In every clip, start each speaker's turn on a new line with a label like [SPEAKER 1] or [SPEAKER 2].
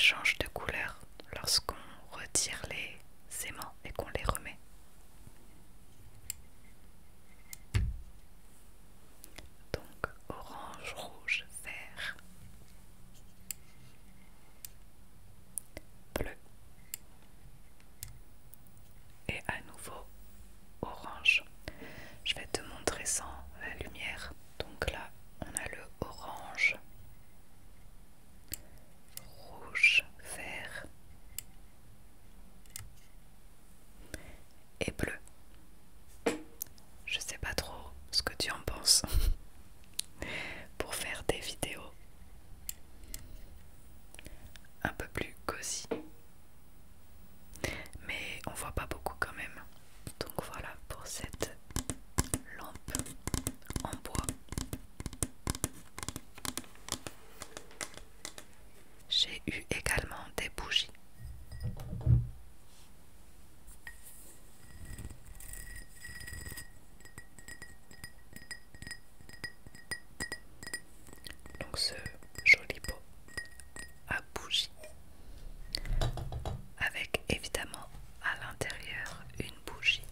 [SPEAKER 1] changent de couleur lorsqu'on retire les aimants et qu'on les remet. Donc orange, rouge, vert, bleu et à nouveau orange. Je vais te montrer sans la lumière. Donc là, on a le orange, rouge, vert et bleu. Je sais pas trop ce que tu en penses pour faire des vidéos un peu plus cosy. Mais on voit pas beaucoup quand même. Donc voilà pour cette lampe en bois. J'ai eu également des bougies. Donc ce joli pot à bougies avec évidemment à l'intérieur une bougie.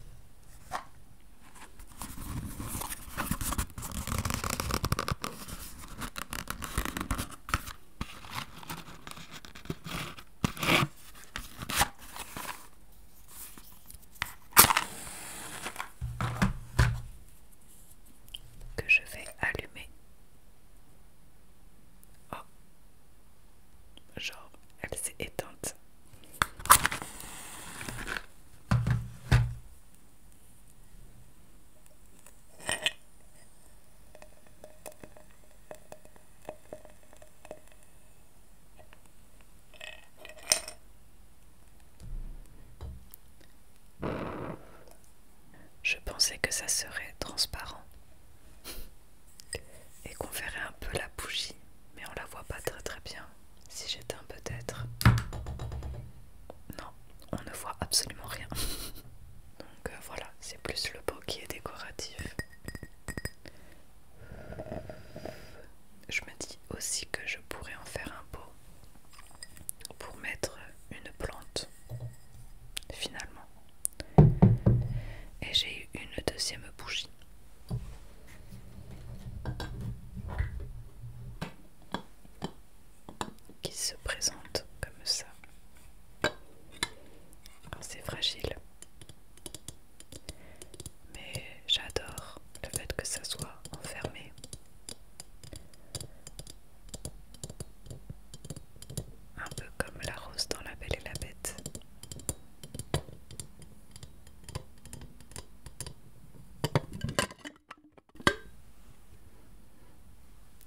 [SPEAKER 1] Que je vais allumer. Oh, genre elle s'est éteinte. Je pensais que ça serait transparent et qu'on verrait un peu la bougie, mais on la voit pas très bien. Si j'éteins peut-être. Non, on ne voit absolument rien. Donc voilà, c'est plus le pot qui est décoratif. Je me dis aussi que je pourrais en faire un pot pour mettre une plante finalement. Et j'ai eu une deuxième bougie. Qui se présente comme ça. Alors c'est fragile. Mais j'adore le fait que ça soit enfermé. Un peu comme la rose dans La Belle et la Bête.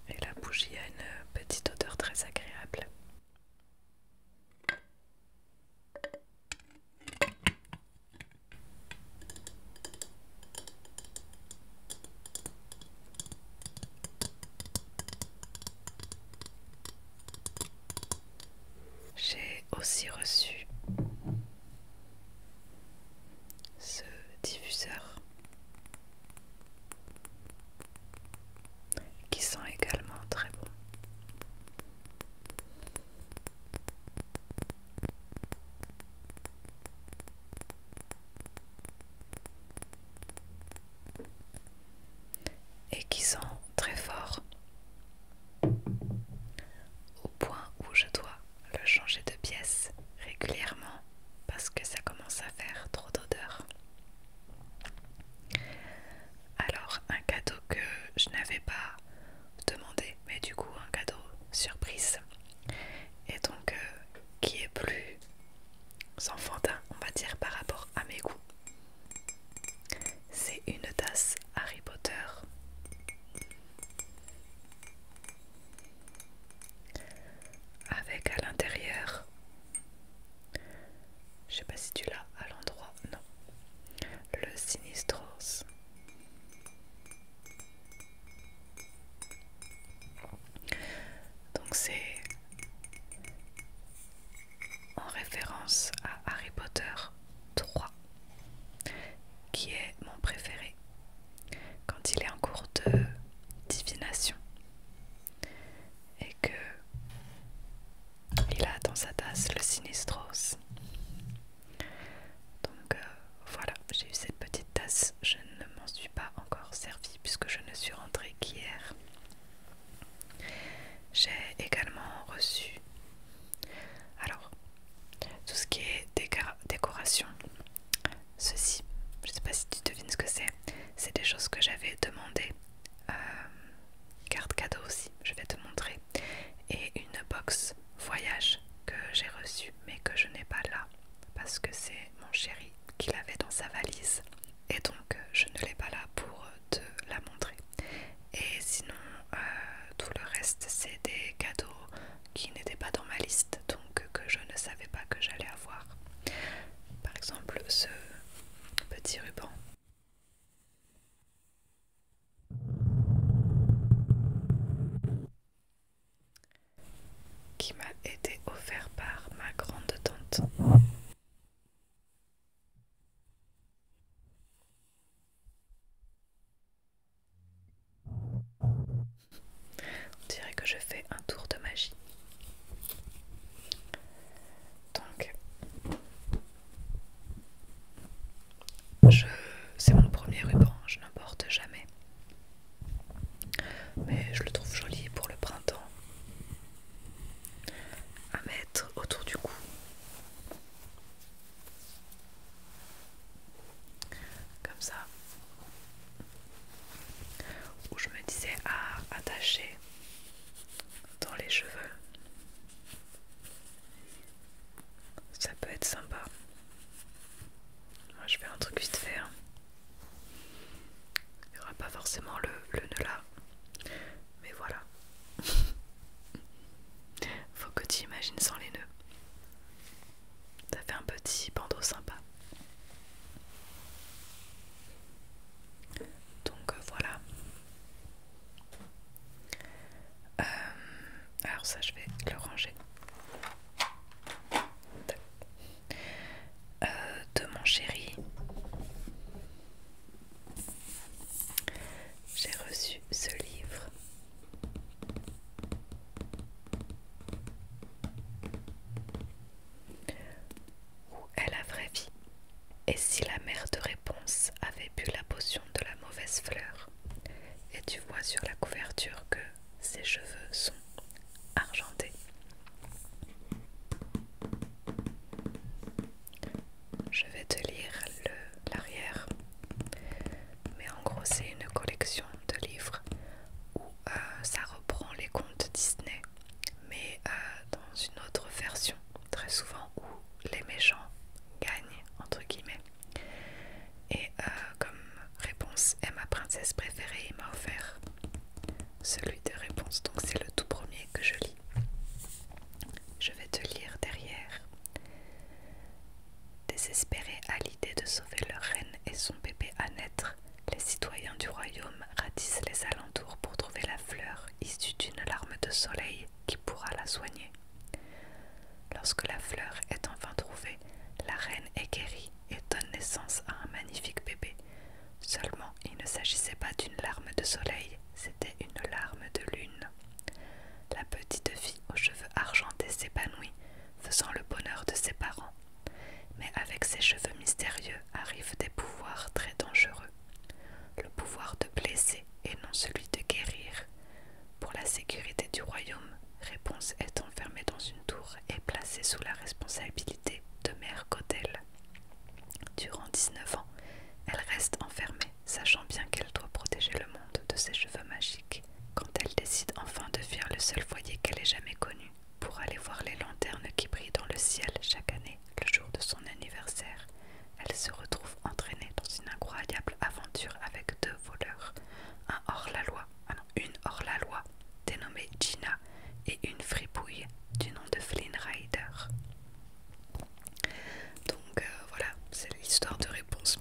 [SPEAKER 1] Et la bougie a une petite odeur très agréable. J'ai aussi reçu ce diffuseur qui sent également très bon. Et qui sent très fort au point où je dois le changer de pièce régulièrement. dans sa tasse le Sinistros. Donc voilà, j'ai eu cette petite tasse, je ne m'en suis pas encore servie puisque je ne suis rentrée qu'hier. J'ai également reçu, alors, tout ce qui est décoration. Ceci, je ne sais pas si tu devines ce que c'est des choses que j'avais demandé. Carte cadeau aussi, je vais te montrer. Et une box voyage que j'ai reçue mais que je n'ai pas là parce que c'est mon chéri qui l'avait dans sa valise. Et donc je ne l'ai pas là pour te la montrer. Et sinon tout le reste c'est des cadeaux qui n'étaient pas dans ma liste, donc que je ne savais pas que j'allais avoir. Par exemple ce petit ruban qui m'a été offert par ma grande tante. On dirait que je fais un tour de magie. Donc, c'est mon premier ruban, je n'en porte jamais. Mais je le trouve joli pour le printemps. À mettre autour du cou. Comme ça. Où je me disais à attacher dans les cheveux. Ça peut être sympa. Moi je fais un truc vite fait. Hein. Il n'y aura pas forcément le nœud là. Mais voilà. Faut que tu imagines sans les nœuds. Ça fait un petit bandeau sympa. Donc voilà. Alors ça je vais le ranger. De mon chéri, j'ai reçu ce livre. Où est la vraie vie? Et si la mère de réponse avait bu la potion de la mauvaise fleur? Et tu vois sur la couverture que ses cheveux sont argentés. Je vais te lire l'arrière. Mais en gros c'est une collection de livres où ça reprend les contes Disney. Mais dans une autre version, très souvent où les méchants gagnent, entre guillemets. Et comme Réponse est ma princesse préférée, il m'a offert celui de Réponse, donc c'est le tout premier que je lis. Je vais te lire derrière. Désespérés à l'idée de sauver leur reine et son bébé à naître, les citoyens du royaume ratissent les alentours pour trouver la fleur issue d'une larme de soleil qui pourra la soigner. Lorsque la fleur est enfin trouvée, la reine est guérie et donne naissance à un magnifique bébé. Seulement, il ne s'agissait pas d'une larme de soleil, c'était une larme de lune. La petite fille aux cheveux argentés s'épanouit, faisant le bonheur de ses parents. Mais avec ces cheveux mystérieux arrivent des pouvoirs très dangereux. Le pouvoir de blesser et non celui de guérir. Pour la sécurité du royaume, Réponse est enfermée dans une tour et placée sous la responsabilité de Mère Godel. Durant 19 ans, elle reste enfermée, sachant bien qu'elle doit protéger le monde de ses cheveux magiques. Quand elle décide enfin de fuir le seul foyer qu'elle ait jamais connu, pour aller voir les lanternes qui brillent dans le ciel chaque année, le jour de son anniversaire, elle se retrouve entraînée dans une incroyable aventure avec deux voleurs, une hors-la-loi dénommée Gina et une fripouille du nom de Flynn Rider. Donc voilà, c'est l'histoire de Réponse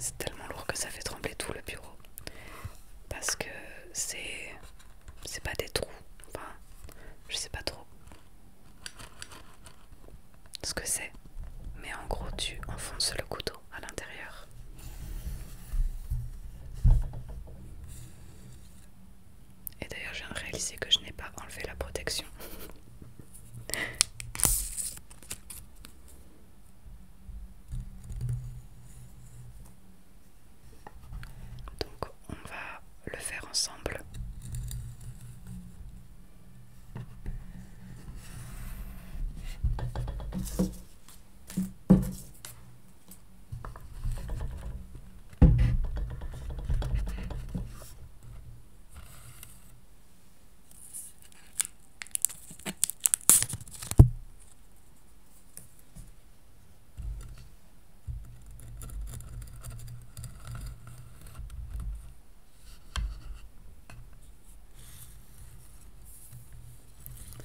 [SPEAKER 1] c'est tellement lourd que ça fait trembler tout le bureau. Parce que c'est pas des trous. Enfin, je sais pas trop ce que c'est. Mais en gros, tu enfonces le couteau à l'intérieur. Et d'ailleurs, je viens de réaliser que je n'ai pas enlevé la protection. Donc on va le faire ensemble.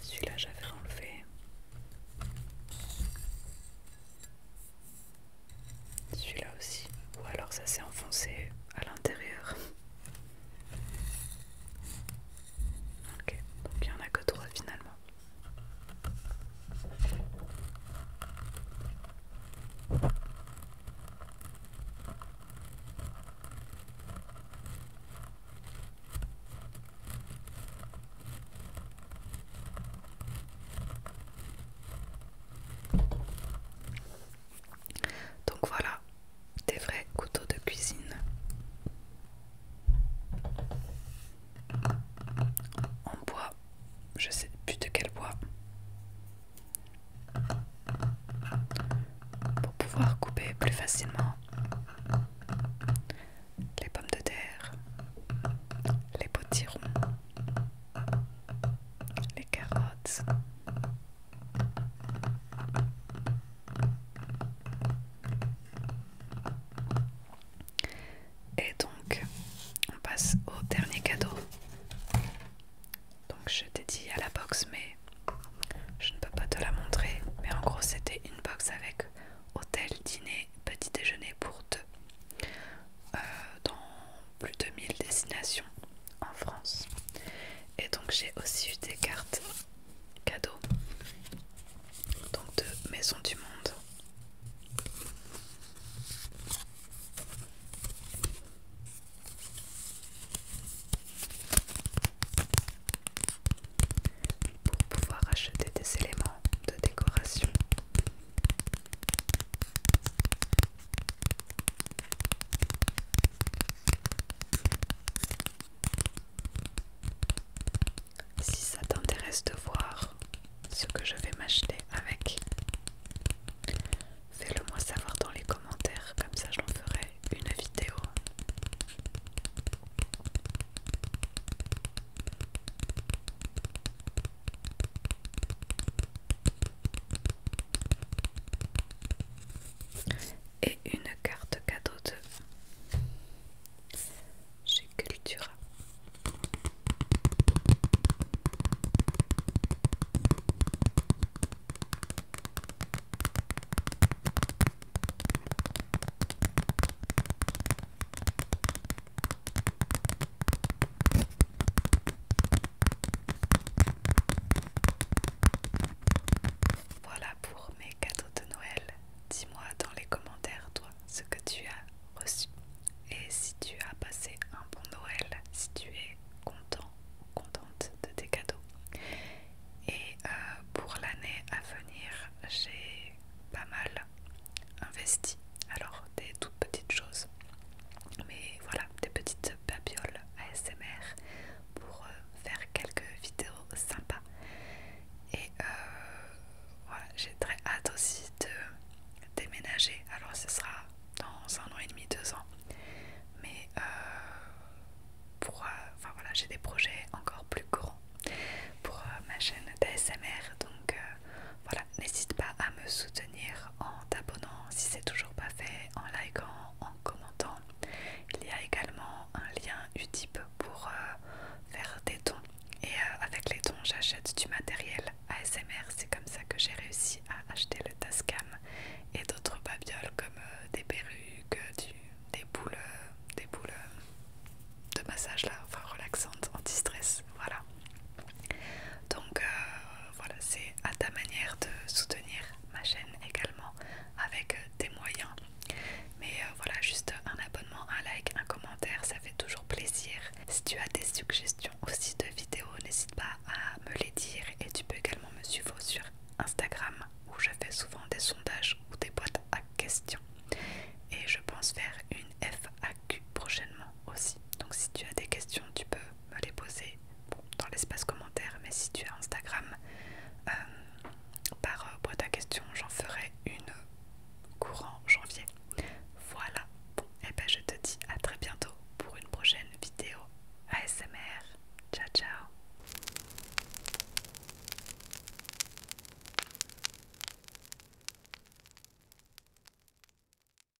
[SPEAKER 1] Celui-là j'avais enlevé. Celui-là aussi. Ou alors ça s'est enfoncé à l'intérieur. Ok, donc il n'y en a que 3 finalement. Donc voilà, des vrais couteaux de cuisine. En bois, je sais plus de quel bois. Pour pouvoir couper plus facilement les pommes de terre, les potirons, les carottes. Et donc, on passe au dernier cadeau. Donc je t'ai dit à la box, mais je ne peux pas te la montrer. Mais en gros, c'était une box avec hôtel, dîner, petit déjeuner pour deux. Dans plus de 1000 destinations en France. Et donc j'ai aussi eu des cartes cadeaux. Donc de Maison du Monde.